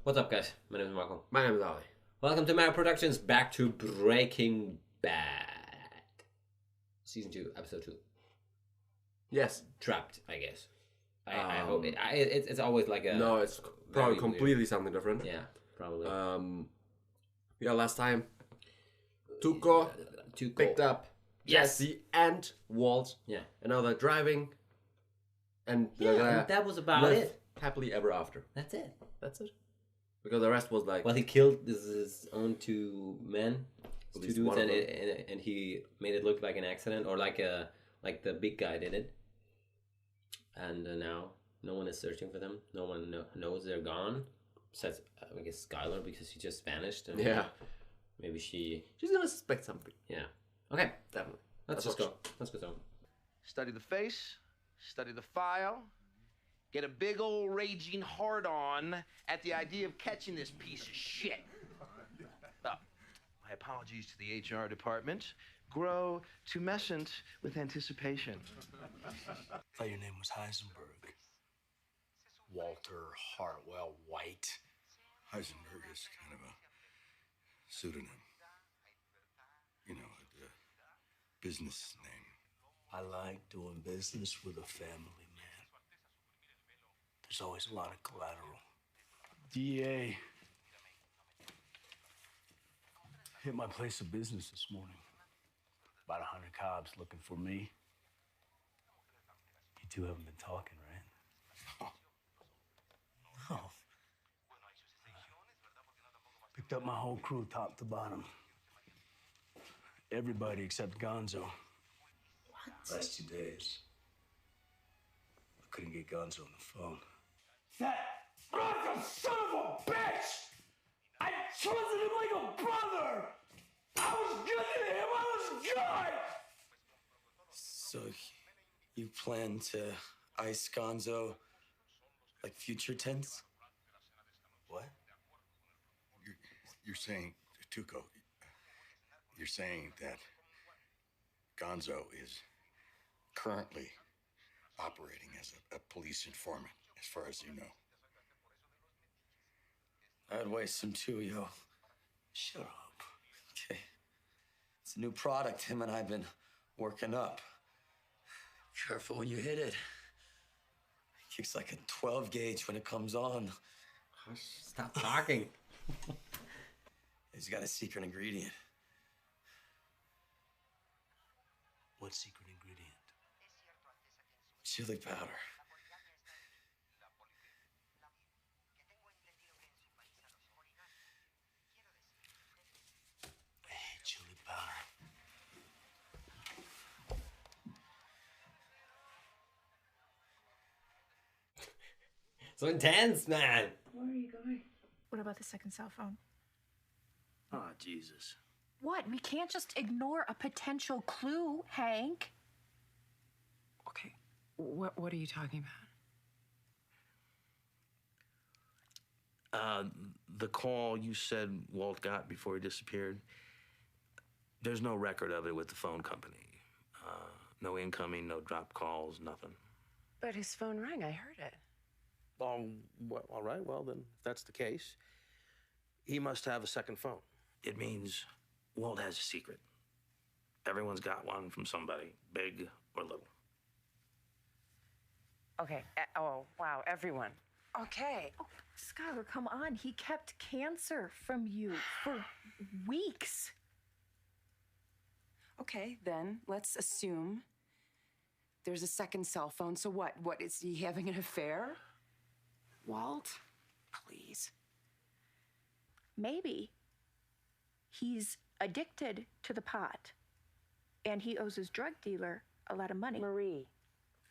What's up, guys? My name is Marco. My name is Ali. Welcome to Mad Productions. Back to Breaking Bad, season 2, episode 2. Yes. Trapped, I guess. I hope it's always like a. No, it's probably completely weird. something different. Yeah, probably. Last time Tuco picked up Yes. Jesse and Walt. Yeah. And now they're driving. And they're Yeah, gonna and that was about live it. happily ever after. That's it. That's it. Because the rest was like. Well, he killed his own two men, At two least dudes, one of and, them. and he made it look like an accident, or like the big guy did it. And now no one is searching for them. No one knows they're gone. Besides, I guess Skylar, because she just vanished. And Yeah. maybe She's gonna suspect something. Yeah. Okay. Definitely. Let's just go. Let's go. Study the face, study the file, get a big old raging hard-on at the idea of catching this piece of shit. My apologies to the HR department. Grow tumescent with anticipation. Thought your name was Heisenberg. Walter Hartwell White. Heisenberg is kind of a pseudonym. You know, a business name. I like doing business with a family, man. There's always a lot of collateral. DA hit my place of business this morning. About 100 cops looking for me. You two haven't been talking, right? No. Picked up my whole crew, top to bottom. Everybody except Gonzo. Last 2 days, I couldn't get Gonzo on the phone. That Bronco son of a bitch! I trusted him like a brother! I was good to him, I was good! So, you plan to ice Gonzo like future tense? What? You're saying, Tuco, you're saying that Gonzo is currently operating as a police informant, as far as you know. I'd waste him too, yo. Shut up. Okay. It's a new product him and I've been working up. Careful when you hit it. It kicks like a 12 gauge when it comes on. Stop talking. He's got a secret ingredient. What secret ingredient? Chili powder. I hate chili powder. So intense, man. Where are you going? What about the second cell phone? Oh, Jesus. What? We can't just ignore a potential clue, Hank. Okay, what are you talking about? The call you said Walt got before he disappeared, there's no record of it with the phone company. No incoming, no drop calls, nothing. But his phone rang, I heard it. Well, all right, well, then, if that's the case, he must have a second phone. It means Walt has a secret. Everyone's got one from somebody, big or little. Okay, oh, wow, everyone. Okay. Oh, Skylar, come on. He kept cancer from you for weeks. Okay, then let's assume there's a second cell phone. So what? What, is he having an affair? Walt, please. Maybe he's addicted to the pot and he owes his drug dealer a lot of money. Marie,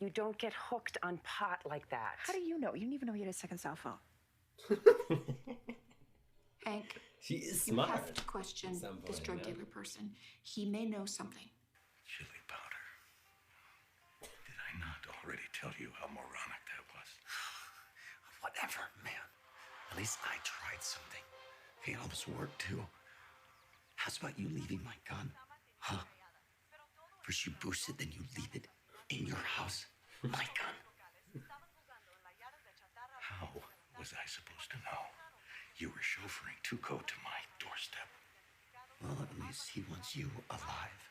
you don't get hooked on pot like that. How do you know? You didn't even know he had a second cell phone. Hank, She is you smart. have to question at some this point, drug yeah. dealer person. He may know something. Chili powder. Did I not already tell you how moronic that was? Whatever, man. At least I tried something. Hey, all this work too. How's about you leaving my gun? Huh? First you boost it, then you leave it in your house. My gun. was I supposed to know you were chauffeuring Tuco to my doorstep? Well, at least he wants you alive.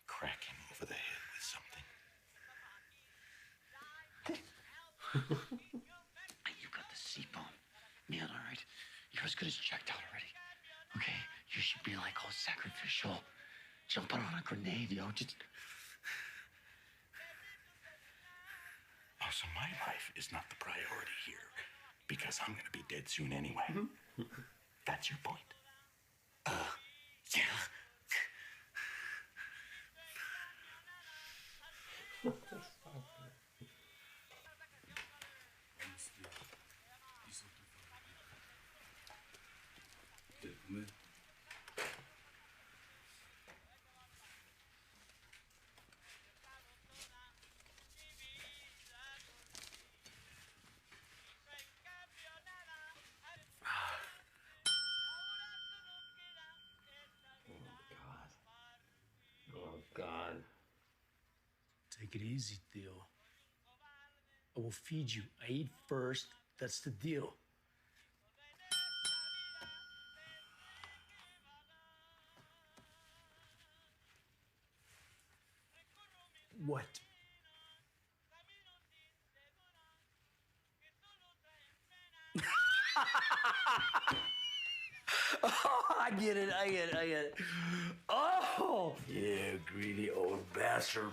Crack him over the head with something. You got the seatbelt nailed, all right? You're as good as checked out already. Okay? You should be like all sacrificial. Jumping on a grenade, yo. Just. Oh, so my life is not the priority here because I'm gonna be dead soon anyway. That's your point. Yeah. Oh God. Take it easy, Theo. I will feed you. I eat first. That's the deal. What? Oh, I get it. Oh! Yeah, greedy old bastard.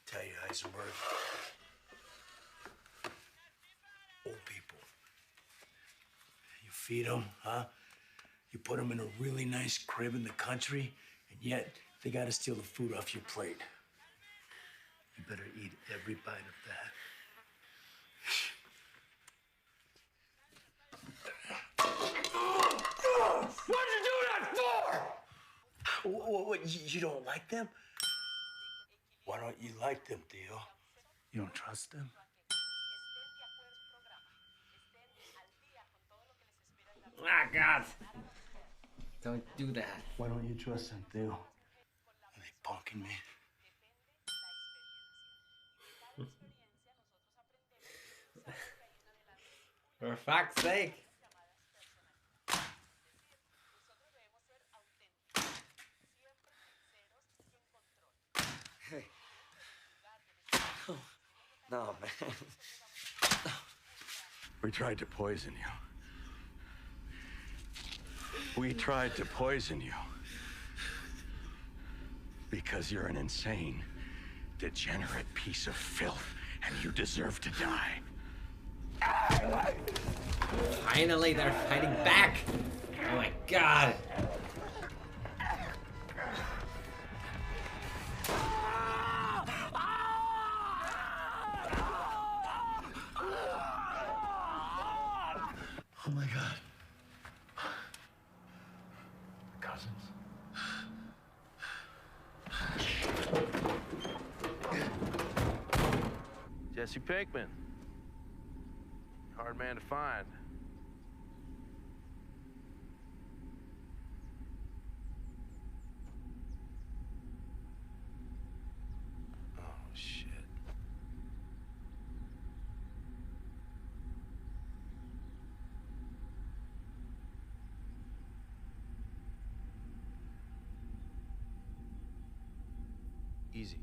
Tell you, Heisenberg. Old people. You feed them, huh? You put them in a really nice crib in the country, and yet they gotta steal the food off your plate. You better eat every bite of that. What'd you do that for? What, you don't like them? Why don't you like them, Theo? You don't trust them? Ah, God. Don't do that. Why don't you trust them, Theo? Are they punking me? For fuck's sake. Hey. Oh, no, man. We tried to poison you. We tried to poison you. Because you're an insane, degenerate piece of filth, and you deserve to die. Finally, they're fighting back. Oh my God. Oh my God. Cousins. Jesse Pinkman. Hard man to find. Oh, shit. Easy.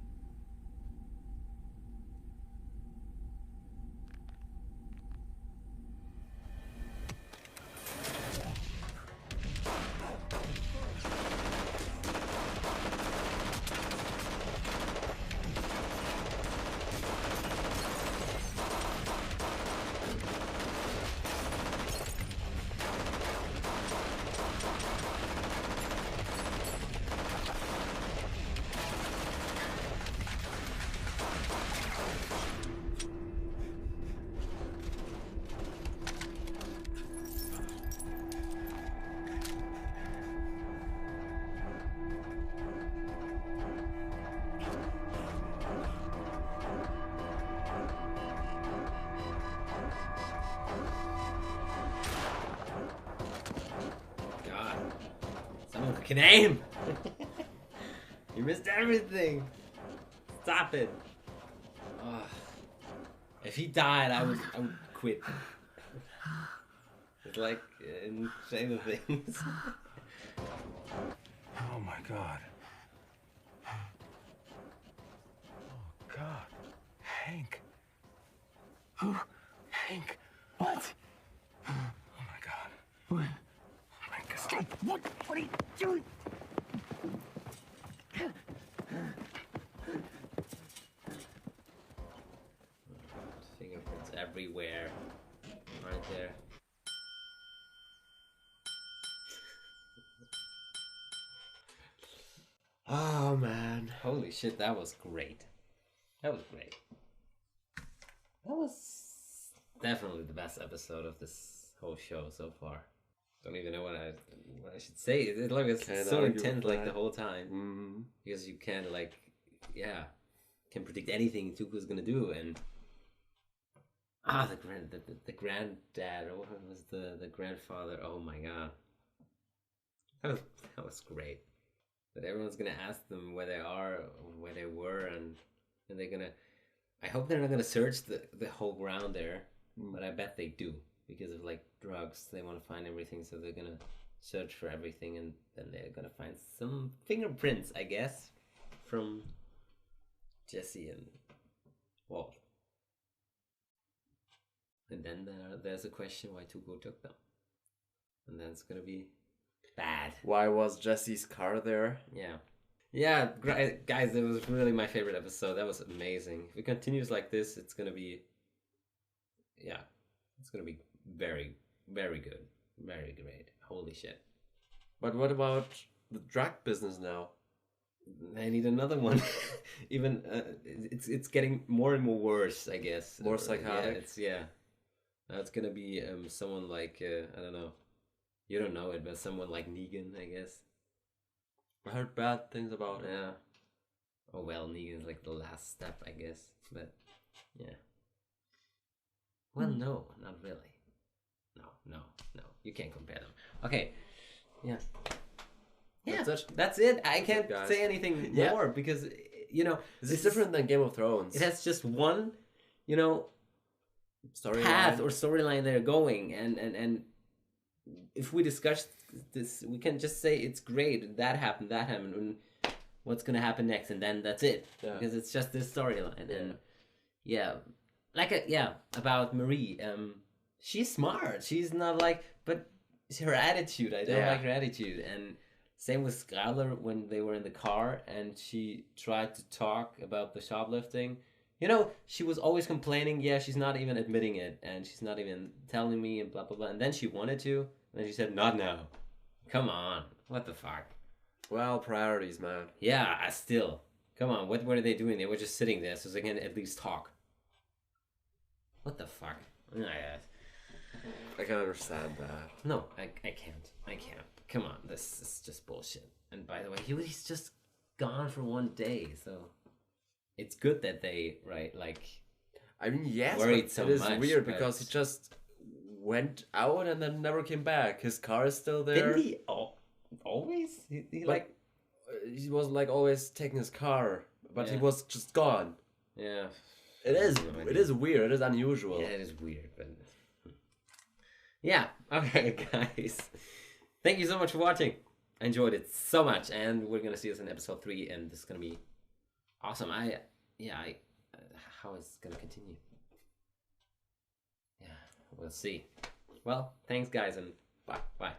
God. Someone can aim. You missed everything. Stop it. Ugh. If he died, I would quit. It's like in Stranger Things. Oh my God. Oh God. Hank. Who? Hank. What? Oh my God. What? Oh my God. Stop. What are you doing? Fingerprints everywhere. Right there. Oh man. Holy shit, that was great. That was great. That was definitely the best episode of this whole show so far. Don't even know what I should say. It's like it's Can't so argue intense with like that. the whole time. Because you can can predict anything Tuco's gonna do, and the granddad, or what was the grandfather? Oh my god. That was great. That everyone's gonna ask them where they are, or where they were, and they're gonna. I hope they're not gonna search the whole ground there, but I bet they do because of like drugs. They want to find everything, so they're gonna search for everything, and then they're gonna find some fingerprints, I guess, from Jesse and Walt. And then there's a question why Tuco took them, and then it's gonna be bad. Why was Jesse's car there? Yeah, guys, that was really my favorite episode. That was amazing. If it continues like this, it's gonna be, it's gonna be very, very good, very great. Holy shit! But what about the drug business now? I need another one. Even it's getting more and more worse, I guess. More psychotic. Now it's gonna be someone like I don't know. You don't know it, but someone like Negan, I guess. I heard bad things about it. Yeah. Oh well, Negan's like the last step, I guess. But yeah. Well, no, not really. No. You can't compare them. Okay. Yeah. Yeah, that's it. I can't say anything more because it's different than Game of Thrones. It has just one, storyline path or storyline they're going, and if we discuss this, we can just say it's great. That happened, and what's gonna happen next, and then that's it. Yeah. Because it's just this storyline, and about Marie. She's smart. She's not like, but her attitude. I don't like her attitude, and same with Skylar when they were in the car, and she tried to talk about the shoplifting. She was always complaining. Yeah, she's not even admitting it, and she's not even telling me, and blah blah blah. And then she wanted to, and then she said, "Not now." Come on, what the fuck? Well, priorities, man. Yeah, still. Come on, what were they doing? They were just sitting there so they can at least talk. What the fuck? I can understand that. No, I can't. Come on, this is just bullshit. And by the way, he's just gone for one day, so it's good that they worried so it is much, weird but because he just went out and then never came back. His car is still there. Didn't he always? He was like always taking his car, but he was just gone. Yeah. It is weird. It is unusual. Yeah, it is weird, but yeah. Okay, guys. Thank you so much for watching. I enjoyed it so much, and we're gonna see this in episode 3, and this is gonna be awesome. How it's gonna continue? Yeah, we'll see. Well, thanks, guys, and bye.